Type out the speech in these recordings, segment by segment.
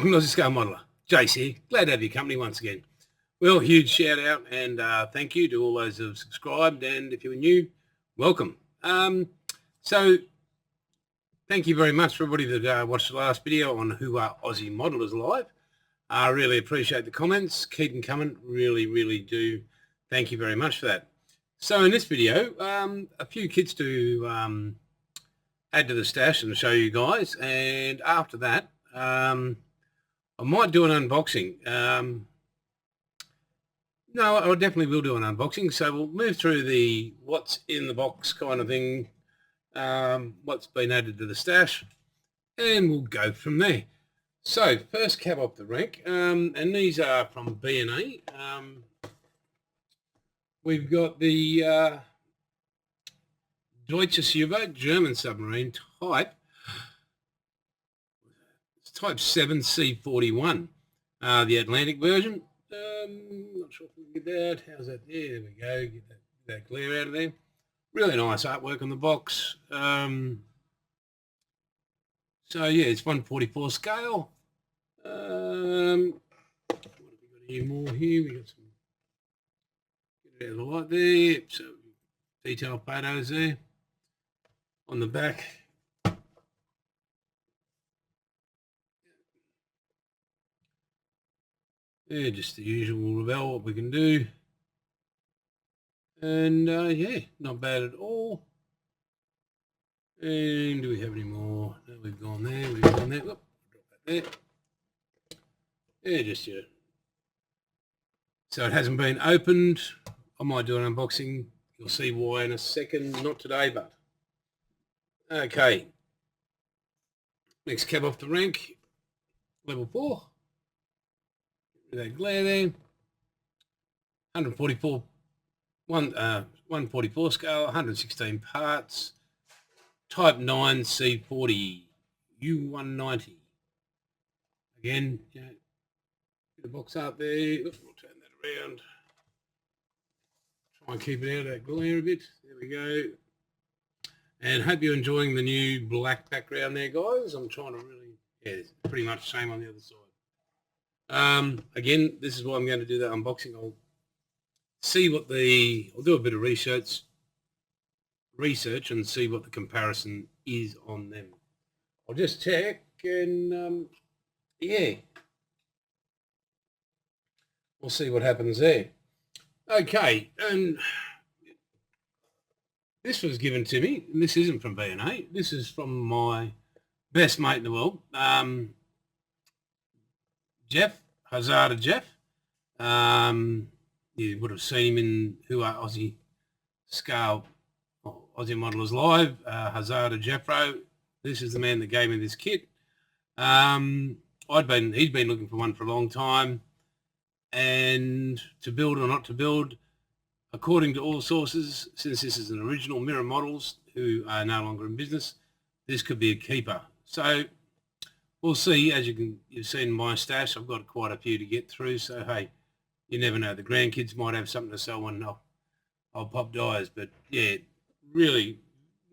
Welcome to Aussie Scale Modeler. Jace here. Glad to have your company once again. Well, huge shout out and thank you to all those who have subscribed, and if you're new, welcome. So thank you very much for everybody that watched the last video on Who Are Aussie Modelers Live. I really appreciate the comments. Keep them coming. Really do. Thank you very much for that. So in this video, a few kits to add to the stash and show you guys, and after that I might do an unboxing. No, I definitely will do an unboxing. So we'll move through the what's in the box kind of thing, what's been added to the stash, and we'll go from there. So first cab off the rank, and these are from B&A. We've got the Deutsches U-Boot, German submarine type. Type 7C41, the Atlantic version. Not sure if we can get that. How's that? There we go. Get that glare out of there. Really nice artwork on the box. So yeah, it's 144 scale. What have we got here more here? We got some. Get it out of the light there. So detailed photos there on the back. Yeah, just the usual Revell, what we can do. And yeah, not bad at all. And do we have any more? No, we've gone there, we've gone there. Whoop, drop that there. Yeah, just yeah. So it hasn't been opened. I might do an unboxing. You'll see why in a second. Not today, but. Okay. Next cab off the rank. Level 4. That glare there, 144 scale, 116 parts, type 9 C40 U190. Again, you know, get a box up there. Oops, we'll turn that around. Try and keep it out of that glare a bit. There we go. And hope you're enjoying the new black background there, guys. I'm trying to really, yeah, it's pretty much the same on the other side. Again, this is why I'm going to do that unboxing. I'll see what I'll do a bit of research and see what the comparison is on them. I'll just check and yeah, we'll see what happens there. Okay, and this was given to me, and this isn't from B&A. This is from my best mate in the world, Jeff, Hazard Jeff. You would have seen him in Who Are Aussie Scale, Aussie Modelers Live, Hazard Jeffro. This is the man that gave me this kit. He'd been looking for one for a long time, and to build or not to build, according to all sources, since this is an original Mirror Models who are no longer in business, this could be a keeper. So we'll see. As you've seen my stash, I've got quite a few to get through. So hey, you never know. The grandkids might have something to sell when I'll pop dies. But yeah, really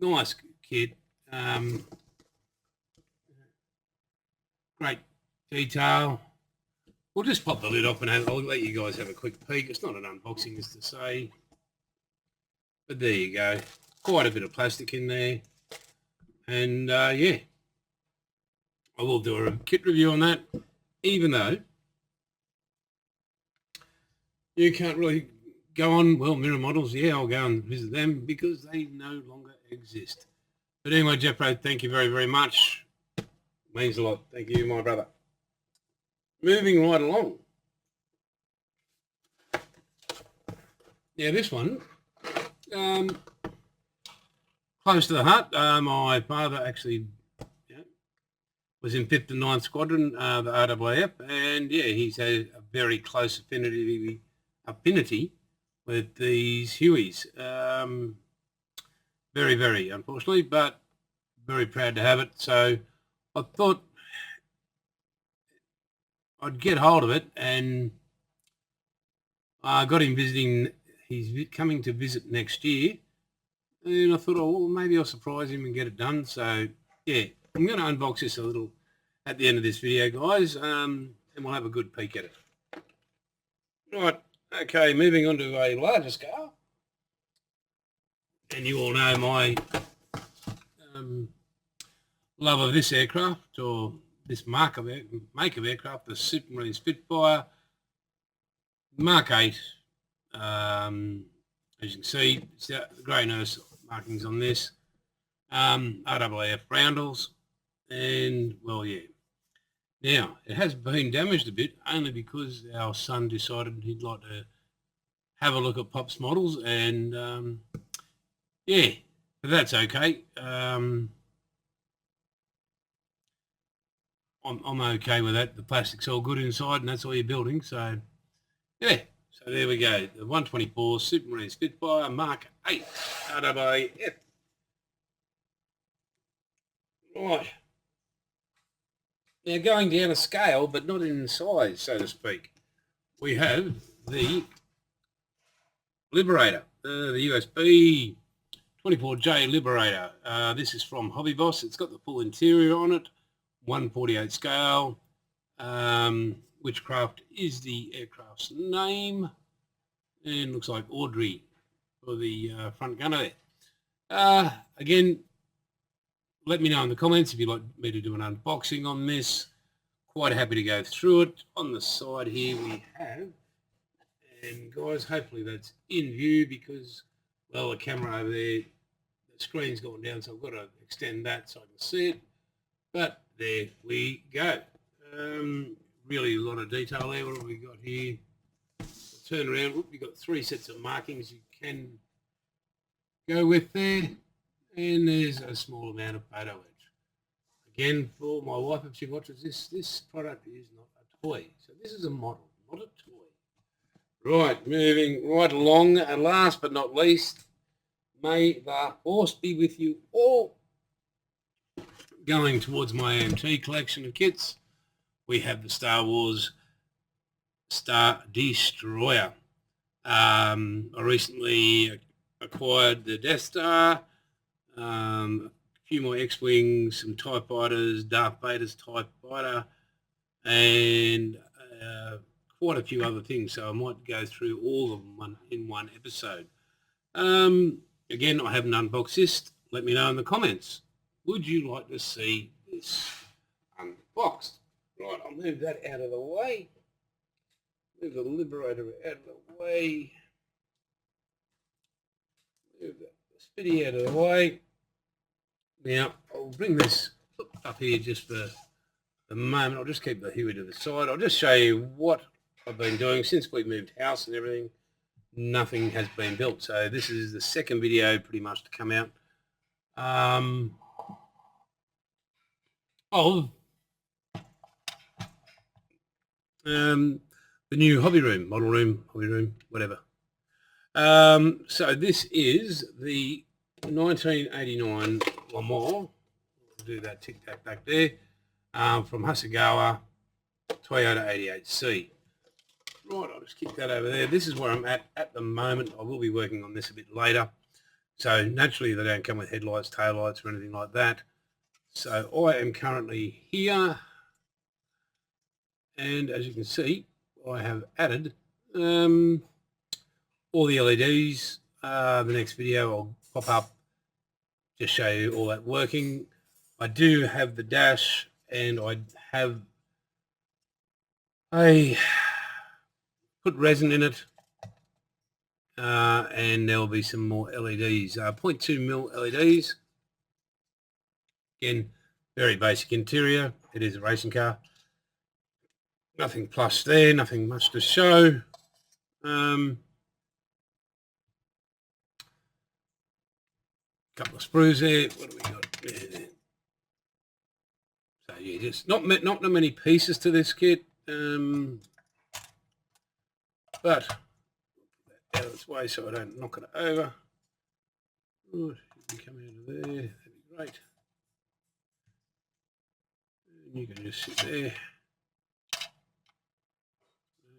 nice kit. Great detail. We'll just pop the lid off and I'll let you guys have a quick peek. It's not an unboxing, as to say. But there you go. Quite a bit of plastic in there. And yeah. I will do a kit review on that, even though you can't really go on, well, Mirror Models, yeah, I'll go and visit them because they no longer exist. But anyway, Jeffro, thank you very much. Means a lot. Thank you, my brother. Moving right along. Yeah, this one, close to the heart. My father actually was in 5th and 9th Squadron, the RAAF, and yeah, he's had a very close affinity with these Hueys. Very, unfortunately, but very proud to have it. So I thought I'd get hold of it, and I got him visiting. He's coming to visit next year, and I thought, oh, well, maybe I'll surprise him and get it done. So yeah, I'm going to unbox this a little at the end of this video, guys, and we'll have a good peek at it. Right, okay, moving on to a larger scale. And you all know my love of this aircraft, or this make of aircraft, the Supermarine Spitfire Mark 8. As you can see, it's the grey nurse markings on this, RAAF roundels, and well, yeah. Now, it has been damaged a bit, only because our son decided he'd like to have a look at Pop's models, and yeah, but that's okay. I'm okay with that. The plastic's all good inside, and that's all you're building. So, yeah. So there we go. The 124 Supermarine Spitfire Mark 8 RAAF. Right. Now, going down a scale, but not in size, so to speak, we have the Liberator, the USB 24J Liberator. This is from Hobby Boss. It's got the full interior on it, 1/48 scale. Witchcraft is the aircraft's name, and looks like Audrey for the front gunner there. Again, let me know in the comments if you'd like me to do an unboxing on this. Quite happy to go through it. On the side here we have, and guys, hopefully that's in view because, well, the camera over there, the screen's gone down, so I've got to extend that so I can see it. But there we go. Really a lot of detail there. What have we got here? Turn around. Look, we've got 3 sets of markings you can go with there. And there's a small amount of photo edge. Again, for my wife, if she watches this product is not a toy. So this is a model, not a toy. Right, moving right along, and last but not least, may the force be with you all. Going towards my AMT collection of kits, we have the Star Wars Star Destroyer. I recently acquired the Death Star, a few more X-Wings, some TIE Fighters, Darth Vader's TIE Fighter, and quite a few other things, so I might go through all of them in one episode. Again, I haven't unboxed this. Let me know in the comments. Would you like to see this unboxed? Right, I'll move that out of the way. Move the Liberator out of the way. Move the Spitty out of the way. Now, I'll bring this up here just for the moment. I'll just keep the Huey to the side. I'll just show you what I've been doing since we moved house and everything. Nothing has been built. So this is the second video pretty much to come out of the new hobby room, model room, hobby room, whatever. So this is the 1989 Lamar. We'll do that tic tac back there, from Hasegawa Toyota 88C. Right, I'll just kick that over there. This is where I'm at the moment. I will be working on this a bit later. So naturally they don't come with headlights, taillights or anything like that. So I am currently here, and as you can see, I have added all the LEDs. The next video I'll pop up, just show you all that working. I do have the dash, and I have put resin in it, and there will be some more LEDs, 0.2mm LEDs. Again, very basic interior. It is a racing car. Nothing plush there, nothing much to show. Couple of sprues there. What do we got there? So yeah, just not many pieces to this kit. But out of its way so I don't knock it over. Oh, you can come out of there. That'd be great. And you can just sit there.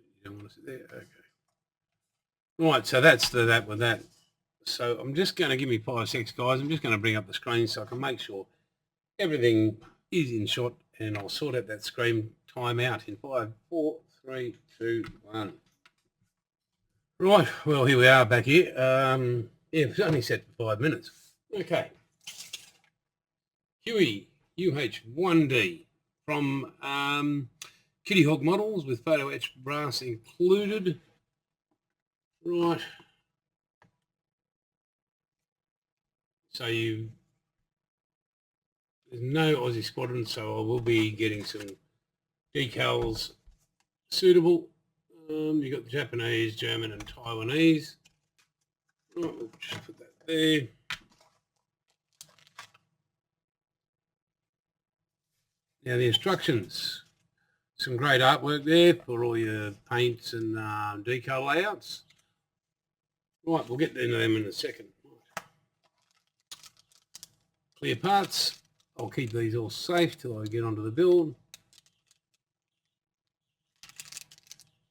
You don't want to sit there. Okay. Right, so that's that with that. So I'm just going to give me 5 seconds, guys. I'm just going to bring up the screen so I can make sure everything is in shot, and I'll sort out that screen timeout in 5, 4, 3, 2, 1. Right, well, here we are back here. Yeah, it was only set for 5 minutes. Okay. Huey UH-1D from Kitty Hawk Models with photo etched brass included. Right. So there's no Aussie Squadron, so I will be getting some decals suitable. You've got the Japanese, German and Taiwanese. Right, we'll just put that there. Now the instructions, some great artwork there for all your paints and decal layouts. Right, we'll get into them in a second. Right. Clear parts. I'll keep these all safe till I get onto the build.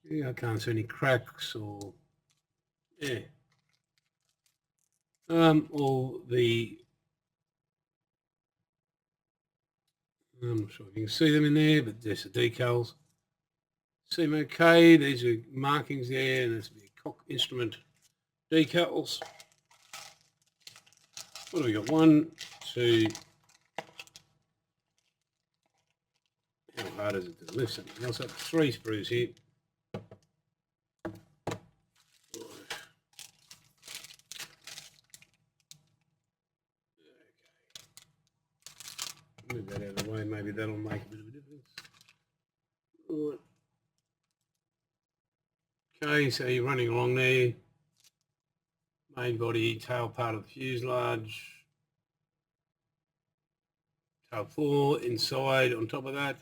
Yeah, I can't see any cracks or all the I'm not sure if you can see them in there, but there's the decals. Seem okay. These are markings there, and there's the cock instrument decals. What do we got? 1, 2. How hard is it to lift something else up? 3 screws here. Move that out of the way, maybe that'll make a bit of a difference. Right. Okay, so you're running along there. Main body, tail part of the fuselage. Tail 4 inside on top of that.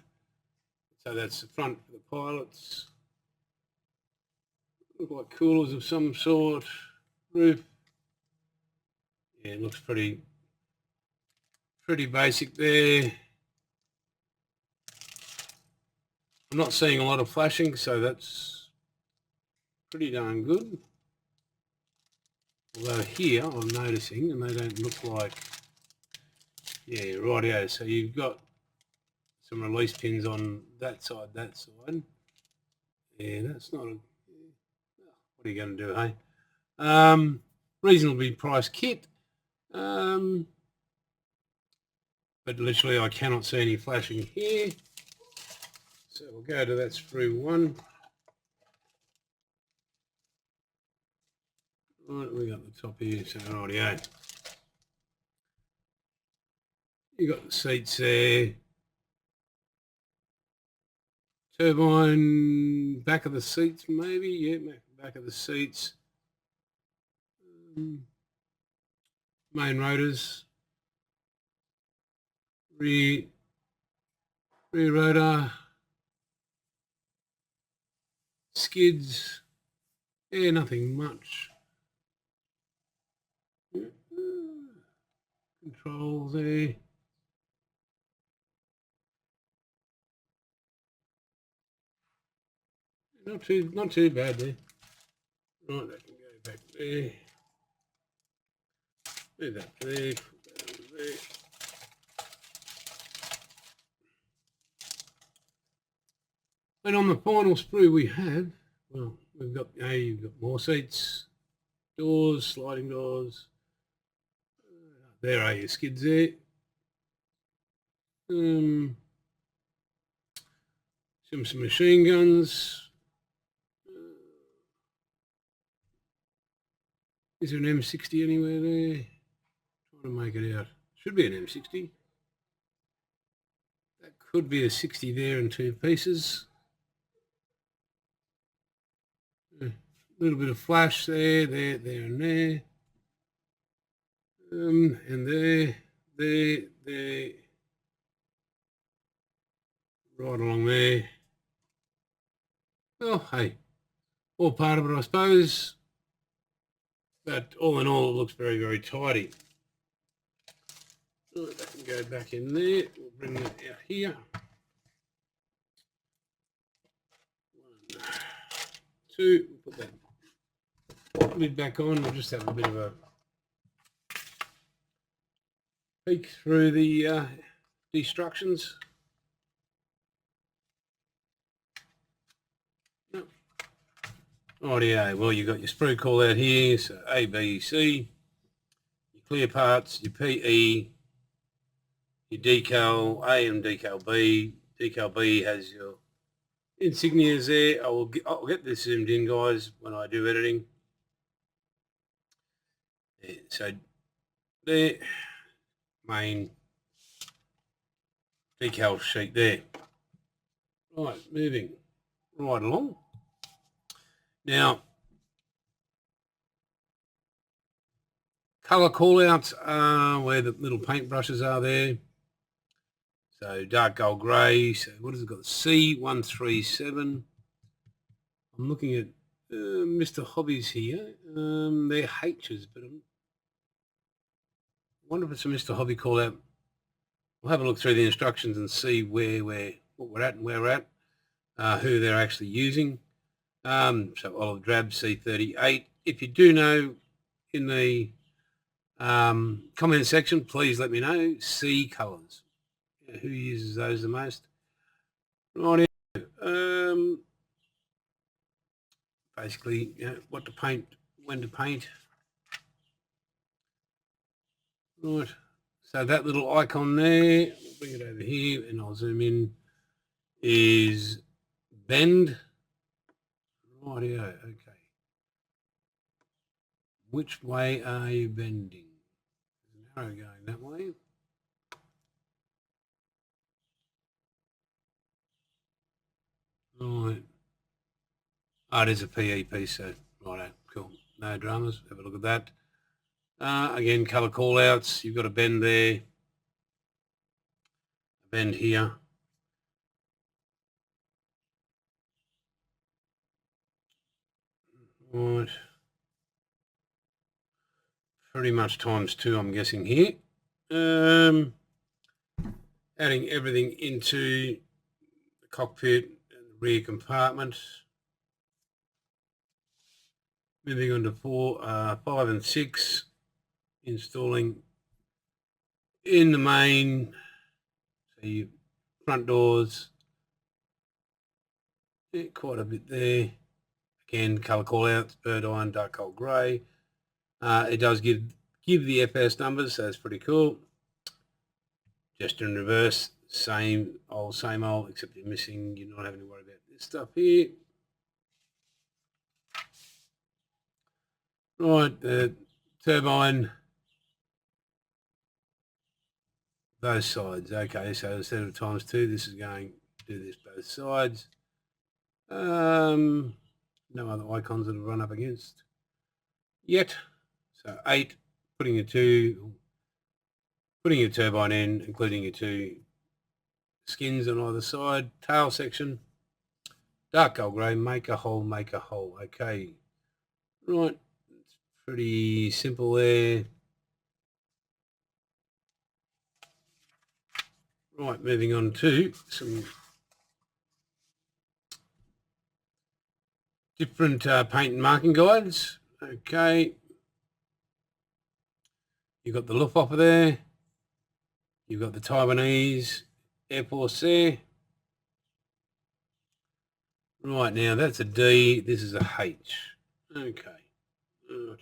So that's the front for the pilots. Look like coolers of some sort. Roof. Yeah, it looks pretty basic there. I'm not seeing a lot of flashing, so that's pretty darn good. Although here I'm noticing, and they don't look like, yeah, rightio. So you've got some release pins on that side. Yeah, that's not a, what are you going to do, hey? Reasonably priced kit. But literally I cannot see any flashing here. So we'll go to that sprue 1. Right, we got the top here, so rightio. You got the seats there. Turbine, back of the seats maybe, yeah, back of the seats. Main rotors. Rear rotor. Skids. Yeah, nothing much. Controls there. Not too bad there. Right, that can go back there. Move that there. Put that over there. And on the final sprue we have, well, we've got, you've got more seats, doors, sliding doors. There are your skids there. Some machine guns. Is there an M60 anywhere there? Trying to make it out. Should be an M60. That could be a 60 there in 2 pieces. A little bit of flash there, there, and there. And there, right along there. Well, hey, all part of it, I suppose. But all in all, it looks very, very tidy. Right, that can go back in there. We'll bring that out here. 1, 2. We'll put that lid back on. We'll just have a bit of a peek through the destructions. No. Rightio, well, you've got your sprue call out here, so A, B, C, your clear parts, your PE, your decal A and decal B. Decal B has your insignias there. I'll get this zoomed in, guys, when I do editing. Yeah, so there, main decal sheet there. Right, moving right along. Now, colour callouts are where the little paint brushes are there. So dark gold grey. So what has it got? C137. I'm looking at Mr. Hobbies here. They're H's, but I wonder if it's a Mr. Hobby call out. We'll have a look through the instructions and see what we're at and where we're at, who they're actually using. So olive drab C38. If you do know, in the comment section, please let me know. C colours. Who uses those the most? Right. Basically, what to paint, when to paint. Right. So that little icon there, we'll bring it over here and I'll zoom in, is bend. Rightio, okay. Which way are you bending? There's an arrow going that way. Right. Oh, it is a PE piece, so righto, cool. No dramas, have a look at that. Again, colour callouts, you've got a bend there, a bend here. Right. Pretty much times 2, I'm guessing here. Adding everything into the cockpit and the rear compartment. Moving on to 4, 5 and 6, installing in the main, so your front doors, quite a bit there. Again, colour callouts, bird iron, dark coal grey. It does give the FS numbers, so that's pretty cool. Just in reverse, same old, except you're missing, you're not having to worry about this stuff here. Right, the turbine, those sides. Okay, so instead of times 2, this is going to do this both sides. No other icons that have run up against yet. So 8, putting your turbine in, including your 2 skins on either side. Tail section, dark gold grey, make a hole. Okay, right, it's pretty simple there. Right, moving on to some different paint and marking guides. Okay, you've got the Luftwaffe there. You've got the Taiwanese Air Force there. Right, now that's a D, this is a H. Okay. I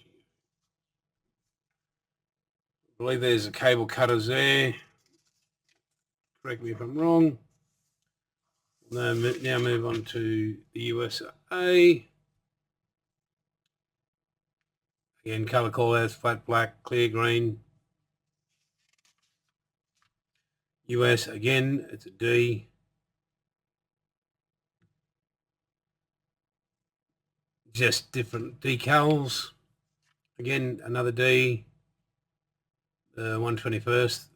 believe there's the cable cutters there. Correct me if I'm wrong. Now move on to the USA. Again, colour callouts, flat black, clear green. US, again, it's a D. Just different decals. Again, another D. The 121st.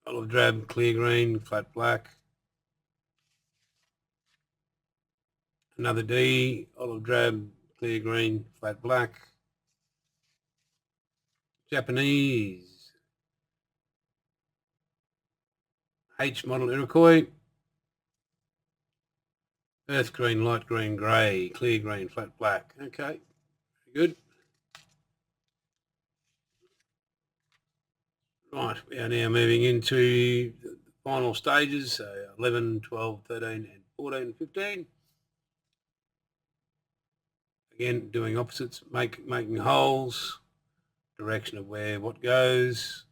Olive drab, clear green, flat black. Another D, olive drab, clear green, flat black. Japanese. H model Iroquois. Earth green, light green, grey, clear green, flat black. Okay, very good. Right, we are now moving into the final stages, so 11, 12, 13 and 14 and 15. Again, doing opposites, making holes, direction of where what goes.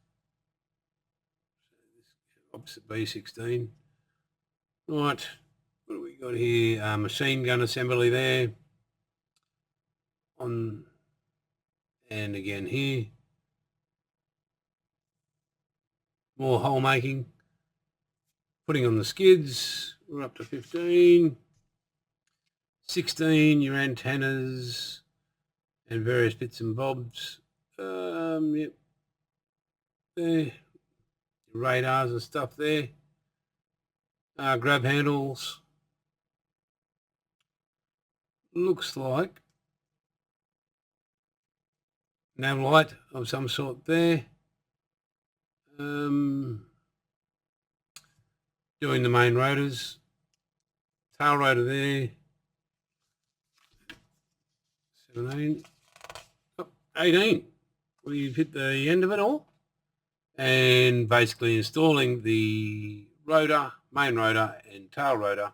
Opposite B16. Right, what do we got here? Machine gun assembly there. And again here. More hole making. Putting on the skids. We're up to 15. 16, your antennas and various bits and bobs. Yep. There. Radars and stuff there. Grab handles. Looks like nav light of some sort there. Doing the main rotors. Tail rotor there. 17. Oh, 18. We've hit the end of it all. And basically installing the rotor, main rotor and tail rotor.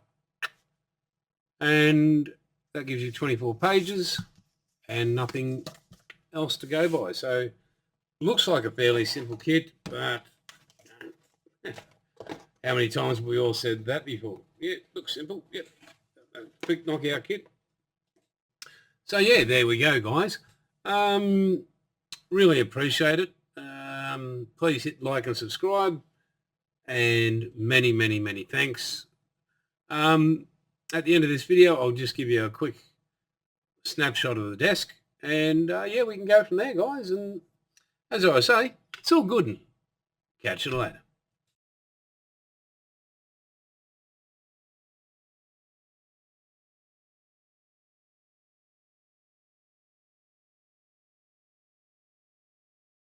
And that gives you 24 pages and nothing else to go by. So looks like a fairly simple kit, but how many times have we all said that before? Yeah, looks simple. Yep, quick knockout kit. So yeah, there we go, guys. Really appreciate it. Please hit like and subscribe, and many, many, many thanks. At the end of this video, I'll just give you a quick snapshot of the desk, and yeah, we can go from there, guys. And as I say, it's all good. And catch you later.